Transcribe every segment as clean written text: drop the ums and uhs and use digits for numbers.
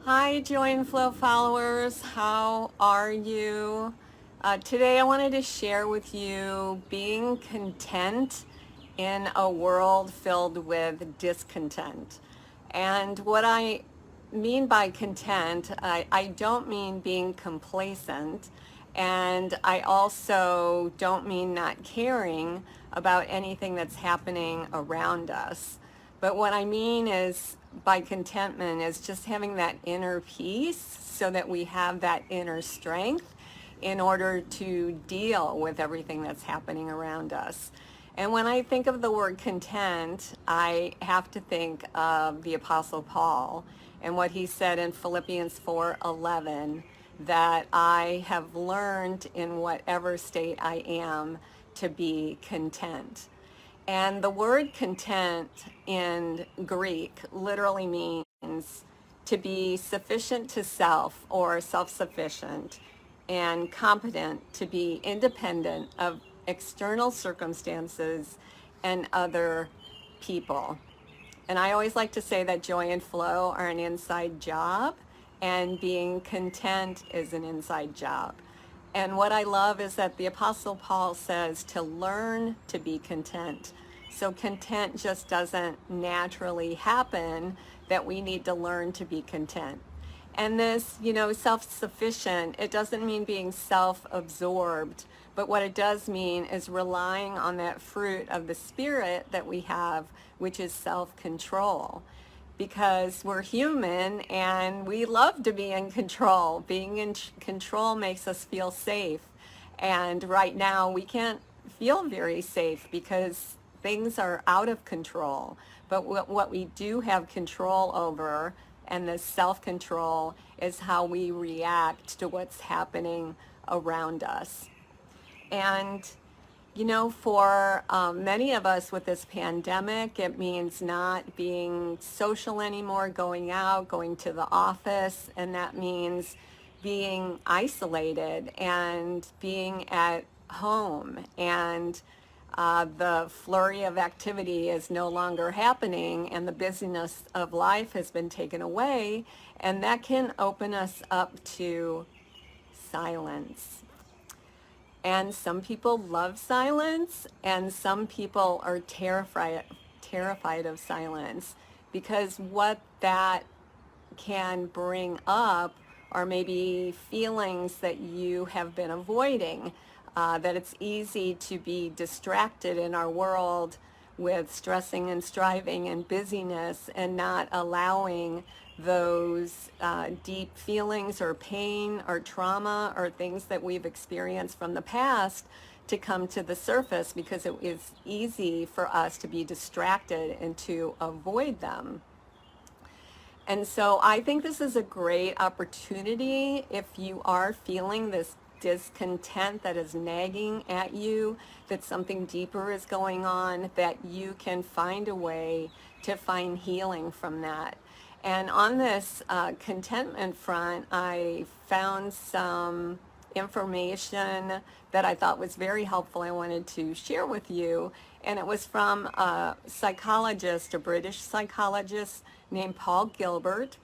Hi, Joy and Flow followers. How are you? Today, I wanted to share with you being content in a world filled with discontent. And what I mean by content, I don't mean being complacent. And I also don't mean not caring about anything that's happening around us. But what I mean is by contentment is just having that inner peace so that we have that inner strength in order to deal with everything that's happening around us. And when I think of the word content, I have to think of the Apostle Paul and what he said in Philippians 4:11, that I have learned in whatever state I am to be content. And the word content in Greek literally means to be sufficient to self or self-sufficient and competent to be independent of external circumstances and other people. And I always like to say that joy and flow are an inside job, and being content is an inside job. And what I love is that the Apostle Paul says to learn to be content. So content just doesn't naturally happen, that we need to learn to be content. And this, self-sufficient, it doesn't mean being self-absorbed, but what it does mean is relying on that fruit of the Spirit that we have, which is self-control. Because we're human and we love to be in control. Being in control makes us feel safe. And right now we can't feel very safe because things are out of control. But what we do have control over, and the self-control, is how we react to what's happening around us. And for many of us with this pandemic, it means not being social anymore, going out, going to the office, and that means being isolated and being at home. And the flurry of activity is no longer happening, and the busyness of life has been taken away, and that can open us up to silence. And some people love silence, and some people are terrified of silence, because what that can bring up are maybe feelings that you have been avoiding, that it's easy to be distracted in our world with stressing and striving and busyness, and not allowing those deep feelings or pain or trauma or things that we've experienced from the past to come to the surface, because it is easy for us to be distracted and to avoid them. And so I think this is a great opportunity if you are feeling this discontent that is nagging at you, that something deeper is going on, that you can find a way to find healing from that. And on this contentment front, I found some information that I thought was very helpful. I wanted to share with you. And it was from a psychologist, a British psychologist named Paul Gilbert.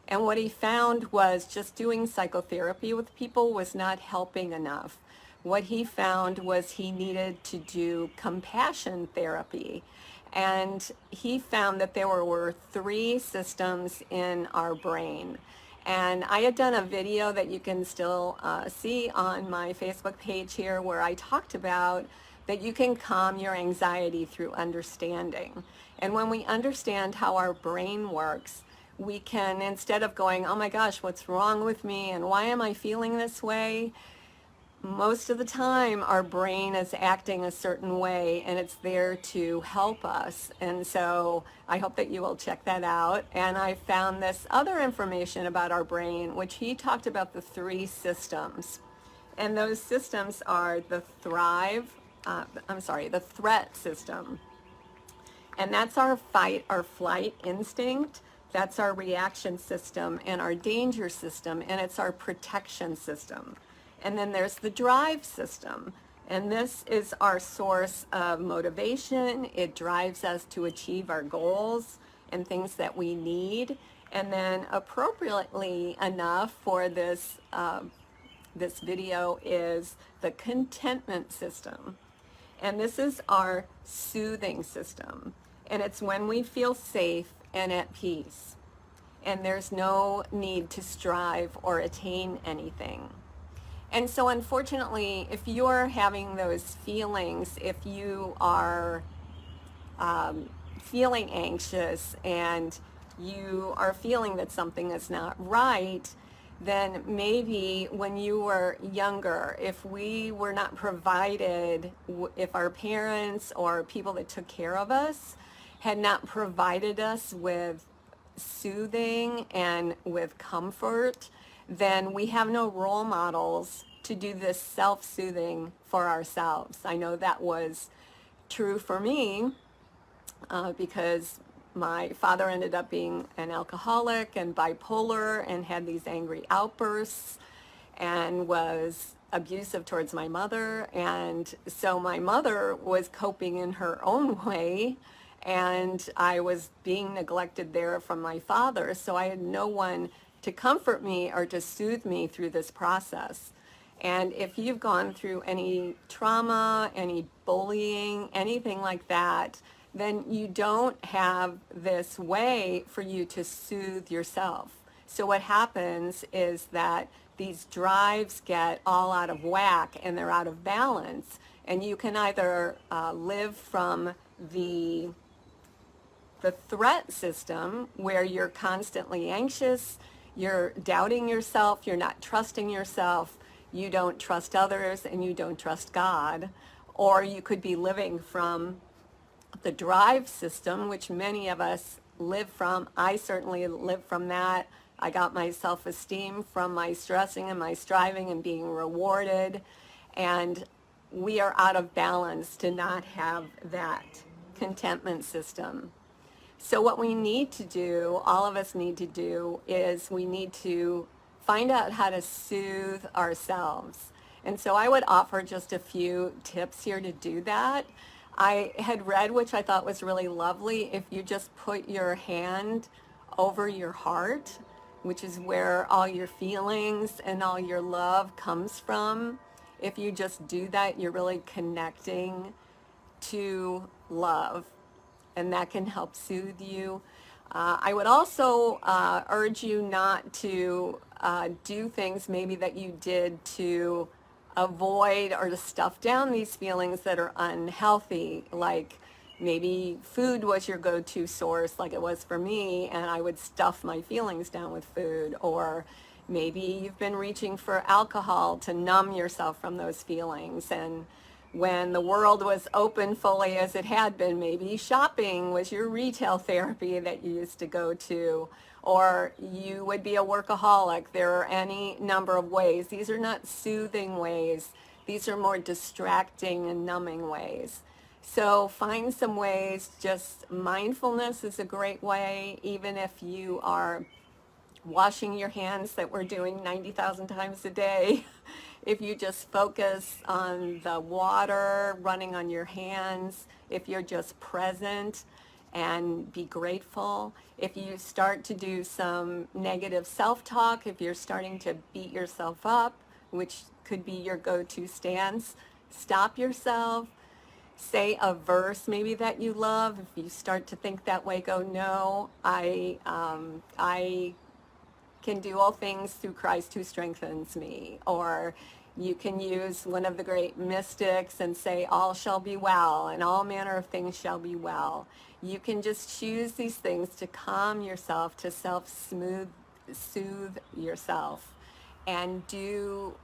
And what he found was just doing psychotherapy with people was not helping enough. What he found was he needed to do compassion therapy. And he found that there were three systems in our brain. And I had done a video that you can still see on my Facebook page here, where I talked about that you can calm your anxiety through understanding. And when we understand how our brain works, we can, instead of going, oh my gosh, what's wrong with me and why am I feeling this way? Most of the time our brain is acting a certain way, and it's there to help us. And so I hope that you will check that out. And I found this other information about our brain, which he talked about the three systems. And those systems are the the threat system. And that's our fight or flight instinct. That's our reaction system and our danger system, and it's our protection system. And then there's the drive system. And this is our source of motivation. It drives us to achieve our goals and things that we need. And then appropriately enough for this video is the contentment system. And this is our soothing system. And it's when we feel safe and at peace. And there's no need to strive or attain anything. And so unfortunately, if you're having those feelings, if you are feeling anxious and you are feeling that something is not right, then maybe when you were younger, if we were not provided, if our parents or people that took care of us had not provided us with soothing and with comfort, then we have no role models to do this self-soothing for ourselves. I know that was true for me because my father ended up being an alcoholic and bipolar and had these angry outbursts and was abusive towards my mother. And so my mother was coping in her own way, and I was being neglected there from my father. So I had no one to comfort me or to soothe me through this process. And if you've gone through any trauma, any bullying, anything like that, then you don't have this way for you to soothe yourself. So what happens is that these drives get all out of whack and they're out of balance. And you can either live from the threat system where you're constantly anxious, you're doubting yourself, you're not trusting yourself, you don't trust others, and you don't trust God. Or you could be living from the drive system, which many of us live from. I certainly live from that. I got my self-esteem from my stressing and my striving and being rewarded. And we are out of balance to not have that contentment system. So what we need to do, all of us need to do, is we need to find out how to soothe ourselves. And so I would offer just a few tips here to do that. I had read, which I thought was really lovely, if you just put your hand over your heart, which is where all your feelings and all your love comes from. If you just do that, you're really connecting to love, and that can help soothe you. I would also urge you not to do things maybe that you did to avoid or to stuff down these feelings that are unhealthy, like maybe food was your go-to source like it was for me, and I would stuff my feelings down with food. Or maybe you've been reaching for alcohol to numb yourself from those feelings, and when the world was open fully as it had been, maybe shopping was your retail therapy that you used to go to, or you would be a workaholic. There are any number of ways. These are not soothing ways. These are more distracting and numbing ways. So find some ways. Just mindfulness is a great way, even if you are washing your hands that we're doing 90,000 times a day. If you just focus on the water running on your hands, if you're just present and be grateful, if you start to do some negative self-talk, if you're starting to beat yourself up, which could be your go-to stance, stop yourself, say a verse maybe that you love. If you start to think that way, go, no, I can do all things through Christ who strengthens me. Or you can use one of the great mystics and say, all shall be well, and all manner of things shall be well. You can just choose these things to calm yourself, to soothe yourself, and do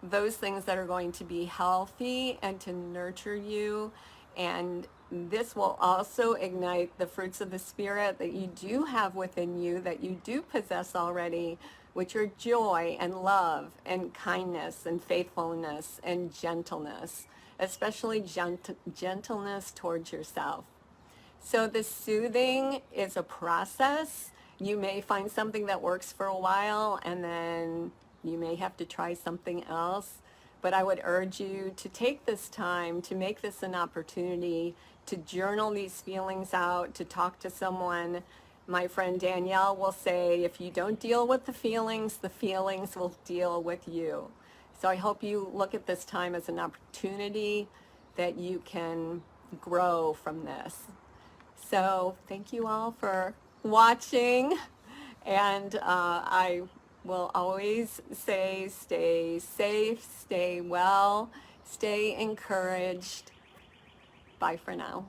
those things that are going to be healthy and to nurture you. And this will also ignite the fruits of the Spirit that you do have within you, that you do possess already, which are joy and love and kindness and faithfulness and gentleness, especially gentleness towards yourself. So the soothing is a process. You may find something that works for a while, and then you may have to try something else. But I would urge you to take this time to make this an opportunity to journal these feelings out, to talk to someone My friend Danielle will say, if you don't deal with the feelings will deal with you. So I hope you look at this time as an opportunity that you can grow from this. So thank you all for watching. And I will always say, stay safe, stay well, stay encouraged. Bye for now.